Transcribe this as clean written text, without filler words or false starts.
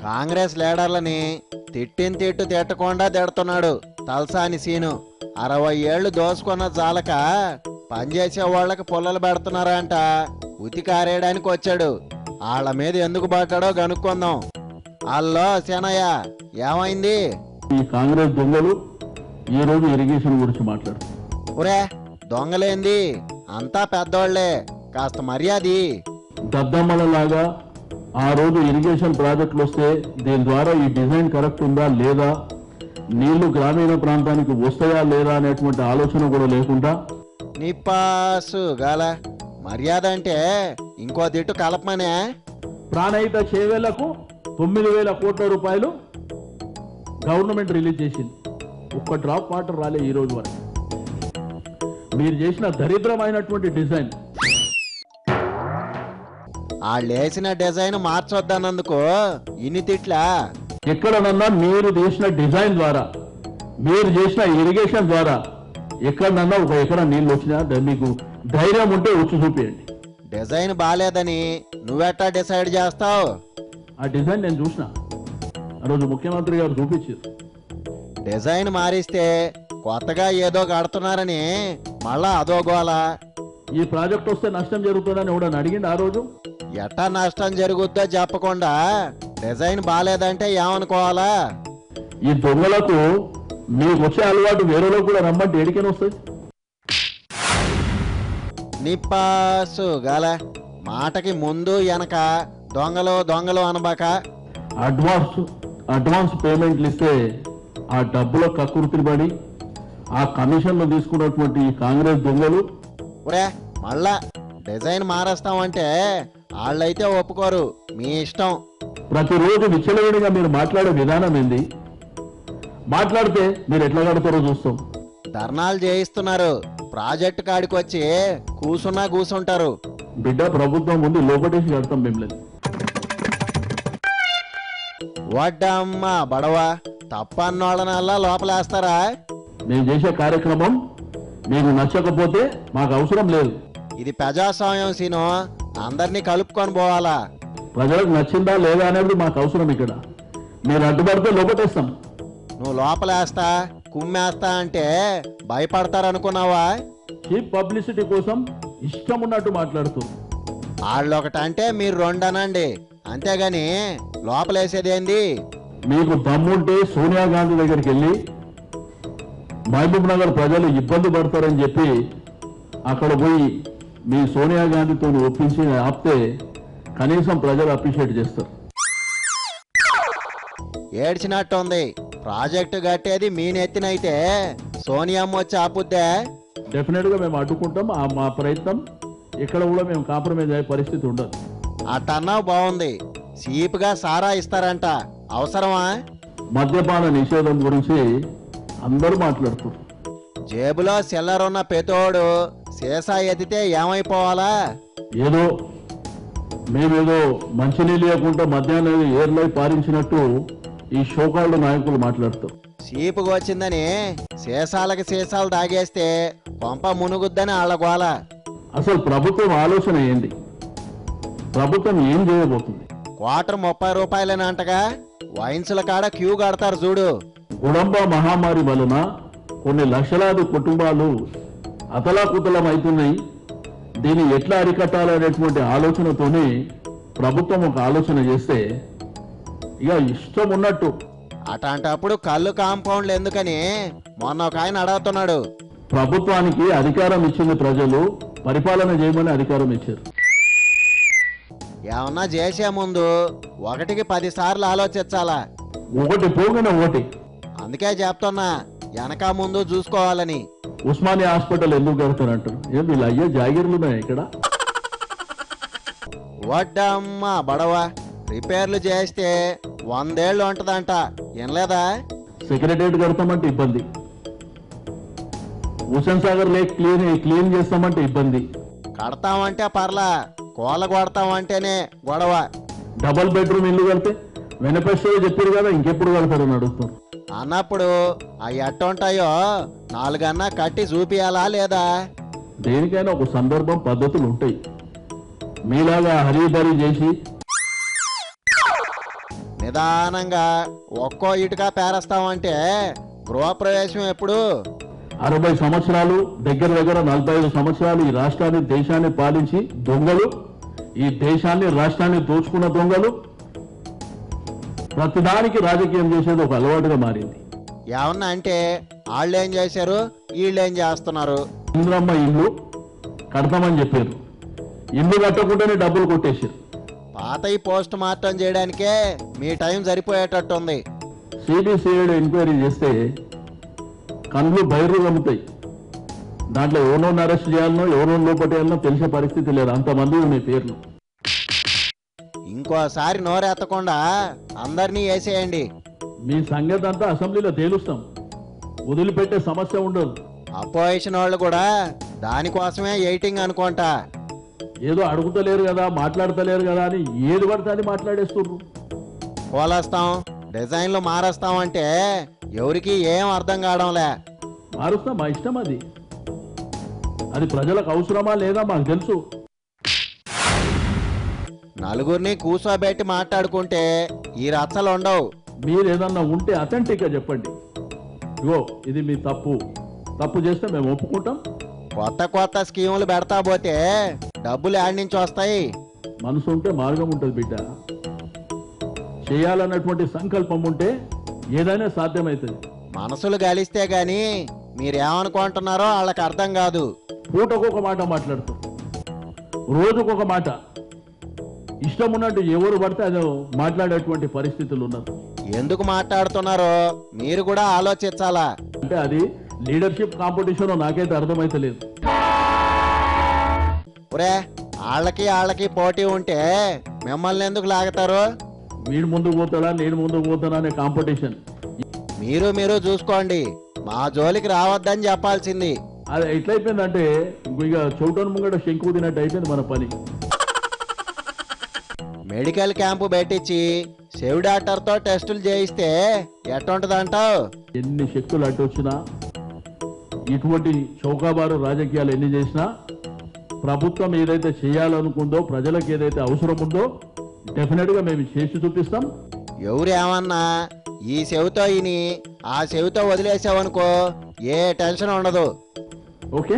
కాంగ్రెస్ లీడర్లని తిట్టిన తిట్టు తిట్టకుండా తిడుతున్నాడు తలసాని సీను. 60 ఏళ్లు దోసుకున్న జాలక పనిచేసే వాళ్ళకి పుల్లలు పెడుతున్నారంట. ఉతికారేయడానికి వచ్చాడు. వాళ్ళ మీద ఎందుకు పడ్డాడో కనుక్కుందాం. అల్లో సేనయ్య, ఏమైంది? ఈ కాంగ్రెస్ దొంగలు ఈ రోజు ఇరిగేషన్ గురించి మాట్లాడు. ఒరే, దొంగలేంది? అంతా పెద్దోళ్లే, కాస్త మర్యాది. దద్దమ్మలలాగా ఆ రోజు ఇరిగేషన్ ప్రాజెక్టులు వస్తే దీని ద్వారా ఈ డిజైన్ కరెక్ట్ ఉందా లేదా, నీళ్లు గ్రామీణ ప్రాంతానికి వస్తాయా లేదా అనేటువంటి ఆలోచన కూడా లేకుండా నిప్పాసు గాల మర్యాద అంటే ఇంకో తిట్టు కలపమనే. ప్రాణహిత చేవేళ్లకు 9,000 కోట్ల రూపాయలు గవర్నమెంట్ రిలీజ్ చేసింది. ఒక్క డ్రాప్ వాటర్ రాలే ఈ రోజు వరకు. మీరు చేసిన దరిద్రమైనటువంటి డిజైన్, వాళ్ళు వేసిన డిజైన్ మార్చొద్దన్నందుకు ఇన్ని తిట్లా? ఎక్కడనన్నా మీరు చేసిన డిజైన్ ద్వారా, మీరు చేసిన ఇరిగేషన్ ద్వారా ఎక్కడనన్నా ఒక ఎకరా నీళ్ళు వచ్చినా మీకు ధైర్యం ఉంటే వచ్చి చూపించండి. డిజైన్ బాలేదని నువ్వెట్టా డిసైడ్ చేస్తావు? ఆ డిజైన్ నేను చూసిన, ఆ రోజు ముఖ్యమంత్రి గారు చూపించారు. డిజైన్ మారిస్తే కొత్తగా ఏదో కడుతున్నారని మళ్ళా అదో గోల. ఈ ప్రాజెక్ట్ వస్తే నష్టం జరుగుతుందని కూడా అడిగింది ఆ రోజు. ఎట్టా నష్టం జరుగుద్దో చెప్పకుండా డిజైన్ బాలేదంటే ఏమనుకోవాలా? ఈ దొంగలకు మీకు వచ్చే అలవాటు వేరేలో కూడా రమ్మంటే ఎడికని వస్తుంది. నిప్పాసు గాల మాటకి ముందు వెనక దొంగలు దొంగలు అనబాక. అడ్వాన్స్ పేమెంట్లు ఇస్తే ఆ డబ్బులో కక్కుర్తిని పడి ఆ కమిషన్లు తీసుకున్నటువంటి ఈ కాంగ్రెస్ దొంగలు, ఒరే మళ్ళా డిజైన్ మారేస్తామంటే వాళ్ళైతే ఒప్పుకోరు, మీ ఇష్టం. ప్రతిరోజు విచ్చలవిడిగా మీరు మాట్లాడే విధానం ఏంది? మాట్లాడితే మీరు ఎట్లా కడతారో చూస్తాం. ధర్నాలు చేయిస్తున్నారు, ప్రాజెక్టు కాడికి వచ్చి కూర్చుంటారు. బిడ్డ, ప్రభుత్వం ముందు లోపటేసి కడతాం మిమ్మల్ని. వడ్డమ్మ బడవ, తప్పన్నోళ్ళనల్లా లోపలేస్తారా? మేము చేసే కార్యక్రమం మీకు నచ్చకపోతే మాకు అవసరం లేదు. ఇది ప్రజాస్వామ్యం సీను, అందరినీ కలుపుకొని పోవాలా. ప్రజలకు నచ్చిందా లేదా అనేది మాకు అవసరం. ఇక్కడ మీరు అడ్డుపడితే లోపటేస్తాం. నువ్వు లోపలేస్తా కుమ్మేస్తా అంటే భయపడతారనుకున్నావా? చీప్ పబ్లిసిటీ కోసం ఇష్టం ఉన్నట్టు మాట్లాడుతూ వాళ్ళొకటంటే మీరు రెండనండి, అంతేగాని లోపలేసేదేంది? మీకు దమ్ముంటే సోనియా గాంధీ దగ్గరికి వెళ్ళి మహబూబ్ నగర్ ప్రజలు ఇబ్బంది పడతారని చెప్పి అక్కడ పోయి మీ సోనియా గాంధీతో ఒప్పించి ఆపితే కనీసం ప్రజలు అప్రిషియేట్ చేస్తారు. ఏడ్చినట్టుంది. ప్రాజెక్టు కట్టేది మీ నెత్తినైతే సోనియమ్మ వచ్చి ఆపుద్దే? డెఫినెట్ గా మేము అడ్డుకుంటాం. మా ప్రయత్నం ఇక్కడ కూడా మేము కాంప్రమైజ్ అయ్యే పరిస్థితి ఉండదు. అట్టన్నావు బాగుంది. సీపుగా సారా ఇస్తారంట, అవసరమా? మద్యపాన నిషేధం గురించి అందరూ మాట్లాడుతారు. జేబులో సిల్లరున్న పెతోడు సీసా ఎత్తితే ఏమైపోవాలా? ఏదో మేమేదో మంచినీళ్ళు లేకుండా మధ్యాహ్నం ఏర్లై పారించినట్టు ఈ షోకాళ్ళు నాయకులు మాట్లాడతారు. సీపుకు వచ్చిందని సీసాలకి సీసాలు తాగేస్తే కొంప మునుగుద్దని వాళ్ళ గోల. అసలు ప్రభుత్వం ఆలోచన ఏంది? ప్రభుత్వం ఏం చేయబోతుంది? క్వార్టర్ 30 రూపాయలేనంటగా. వైన్సుల కాడ క్యూ కడతారు చూడు. గుడంబ మహమ్మారి వలన కొన్ని లక్షలాది కుటుంబాలు అతలాకుతలం అవుతున్నాయి. దీన్ని ఎట్లా అరికట్టాలనేటువంటి ఆలోచనతోనే ప్రభుత్వం ఒక ఆలోచన చేస్తే ఇక ఇష్టం ఉన్నట్టు. అట్లాంటప్పుడు కళ్ళు కాంపౌండ్లు ఎందుకని మొన్న ఒక ఆయన అడుగుతున్నాడు. ప్రభుత్వానికి అధికారం ఇచ్చింది ప్రజలు, పరిపాలన చేయమని అధికారం ఇచ్చారు. ఏమన్నా చేసే ముందు 1కి 10 సార్లు ఆలోచించాలా. ఒకటి పోగానే ఒకటి. అందుకే చెప్తున్నా, వెనక ముందు చూసుకోవాలని. ఉస్మానియా హాస్పిటల్ ఎందుకు కడతారంటారు? ఏం వీళ్ళు అయ్యే జాగిర్లు ఉన్నాయి ఇక్కడ? వడ్డమ్మ బడవ, రిపేర్లు చేస్తే 100 ఏళ్ళు ఉంటదంట, వినలేదా? సెక్రటరియట్ కడతామంటే ఇబ్బంది, హుసేన్ సాగర్ లేక్ క్లీన్ చేస్తామంటే ఇబ్బంది. కడతామంటే పర్లా, కోల కొడతామంటేనే గొడవ. డబల్ బెడ్రూమ్ ఇల్లు కడితే మేనిఫెస్టో చెప్పారు కదా, ఇంకెప్పుడు కడతారని అడుగుతారు. అన్నప్పుడు అవి ఎట్టుంటాయో 4 అన్నా కట్టి చూపియాలా లేదా? దేనికైనా ఒక సందర్భం, పద్ధతులు ఉంటాయి. మీలాగా హరీబరీ చేసి నిదానంగా ఒక్కో ఇటుక పేరేస్తామంటే గృహప్రవేశం ఎప్పుడు? 60 సంవత్సరాలు దగ్గర దగ్గర 45 సంవత్సరాలు ఈ రాష్ట్రాన్ని దేశాన్ని పాలించి దొంగలు, ఈ దేశాన్ని రాష్ట్రాన్ని దోచుకున్న దొంగలు ప్రతిదానికి రాజకీయం చేసేది ఒక అలవాటుగా మారింది. ఏమన్నా అంటే వాళ్ళేం చేశారు, వీళ్ళేం చేస్తున్నారు? ఇంద్రమ్మ ఇల్లు కడతామని చెప్పారు, ఇల్లు కట్టకుండానే డబ్బులు కొట్టేశారు. పాత ఈ పోస్ట్ మార్టం చేయడానికే మీ టైం సరిపోయేటట్టుంది. సిబిసిఐడి ఎంక్వైరీ చేస్తే కళ్ళు బయలు కమ్ముతాయి. దాంట్లో ఎవరినో అరెస్ట్ చేయాలనో ఎవరో లోపట్టేయాలనో తెలిసే పరిస్థితి లేదు, అంతమంది ఉన్నాయి పేర్లు. ఇంకోసారి నోరెత్తకుండా అందరినీ వేసేయండి. మీ సంగతి అంతా అసెంబ్లీలో తేలుస్తాం, వదిలిపెట్టే సమస్య ఉండదు. అపోజిషన్ వాళ్ళు కూడా దానికోసమే ఎయిటింగ్ అనుకుంటా. ఏదో అడుగుతలేరు కదా, మాట్లాడతలేరు కదా అని ఏది పడితే అది మాట్లాడేస్తున్నారు. పోలేస్తాం, డిజైన్లు మారేస్తాం అంటే ఎవరికి ఏం అర్థం కావడంలే. మారుస్తాం, మా ఇష్టం అది. అది ప్రజలకు అవసరమా లేదా మాకు తెలుసు. నలుగురిని కూర్చోబెట్టి మాట్లాడుకుంటే ఈ రచ్చలు ఉండవు. మీరు ఏదన్నా ఉంటే అథెంటిక్గా చెప్పండి. ఇగో ఇది మీ తప్పు, తప్పు చేస్తే మేము ఒప్పుకుంటాం. కొత్త కొత్త స్కీములు పెడతా పోతే డబ్బులు యాడ్ నుంచి వస్తాయి. మనసు ఉంటే మార్గం ఉంటుంది బిడ్డ. చేయాలన్నటువంటి సంకల్పం ఉంటే ఏదైనా సాధ్యమవుతుంది. మనసులు గలిస్తే గాని మీరేమనుకుంటున్నారో వాళ్ళకి అర్థం కాదు. పూటకొక మాట మాట్లాడుతాం, రోజుకొక మాట, ఇష్టం ఉన్నట్టు ఎవరు పడితే అదో మాట్లాడేటువంటి పరిస్థితులు ఉన్నారు. ఎందుకు మాట్లాడుతున్నారో మీరు కూడా ఆలోచించాలా. అంటే అది లీడర్షిప్ కాంపిటీషన్ నాకైతే అర్థమైతలేదు. ఒరే, వాళ్ళకి పోటీ ఉంటే మిమ్మల్ని ఎందుకు లాగుతారు? వీడు ముందుకు పోతాడా నేను ముందుకు పోతాడా అనే కాంపిటీషన్. మీరు చూసుకోండి, మా జోలికి రావద్దని చెప్పాల్సింది. అది ఎట్లయిపోయిందంటే ఇక చౌటన్ ముంగట శంకు తినట్టు అయిపోయింది మన పని. మెడికల్ క్యాంపు పెట్టించి సెవ్ డాక్టర్తో టెస్టులు చేయిస్తే ఎట్టుంటదంటావు? ఎన్ని శక్తులు అడ్డు వచ్చినా, ఇటువంటి చౌకాబారు రాజకీయాలు ఎన్ని చేసినా, ప్రభుత్వం ఏదైతే చేయాలనుకుందో, ప్రజలకు ఏదైతే అవసరం ఉందో డెఫినెట్గా మేము చేసి చూపిస్తాం. ఎవరేమన్నా ఈ చెవితో ఇని ఆ చెవితో వదిలేసావనుకో ఏ టెన్షన్ ఉండదు. ఓకే.